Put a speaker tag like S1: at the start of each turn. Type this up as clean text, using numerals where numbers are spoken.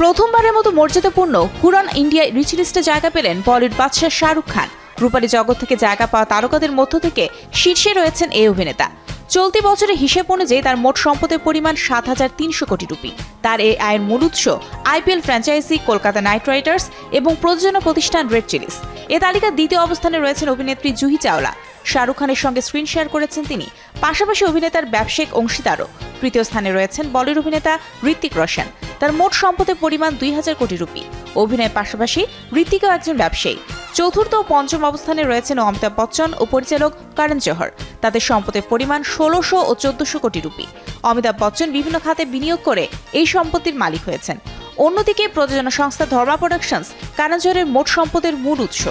S1: প্রথমবারের মতো মর্যাদাপূর্ণ হুরন ইন্ডিয়া রিচ লিস্টে জায়গা পেলেন বলিউড বাদশা শাহরুখ খান। রূপালী জগৎ থেকে জায়গা পাওয়া তারকাদের মধ্য থেকে শীর্ষে রয়েছেন এই অভিনেতা। চলতি বছরের হিসেব অনুযায়ী তার মোট সম্পদের পরিমাণ ৭,৩০০ কোটি রুপি। তার এই আয়ের মূল উৎস IPL franchise Kolkata night Riders এবং প্রযোজনা প্রতিষ্ঠান রেড চিলিস। এ তালিকার দ্বিতীয় অবস্থানে রয়েছেন অভিনেত্রী জুহি চাওলা। শাহরুখ খানের সঙ্গে স্ক্রিন শেয়ার করেছেন তিনি। পাশাপাশি অভিনেতার ব্যবসায়িক অংশীদারও। তৃতীয় স্থানে রয়েছেন বলিউড অভিনেতা ঋত্বিক রোশন। তার মোট সম্পদের পরিমাণ ২,০০০ কোটি রুপি। অভিনয়ের পাশাপাশি ঋত্বিকও একজন ব্যবসায়ী। চতুর্থ ও পঞ্চম অবস্থানে রয়েছেন অমিতাভ বচ্চন ও পরিচালক করণ জোহর। তাদের সম্পদের পরিমাণ ১৬০০ ও ১৪০০ কোটি রুপি। অমিতাভ বচ্চন বিভিন্ন খাতে বিনিয়োগ করে এই সম্পত্তির মালিক হয়েছেন। অন্যদিকে প্রযোজনা সংস্থা ধর্মা প্রোডাকশনস করণ জোহরের মোট সম্পদের মূল উৎস।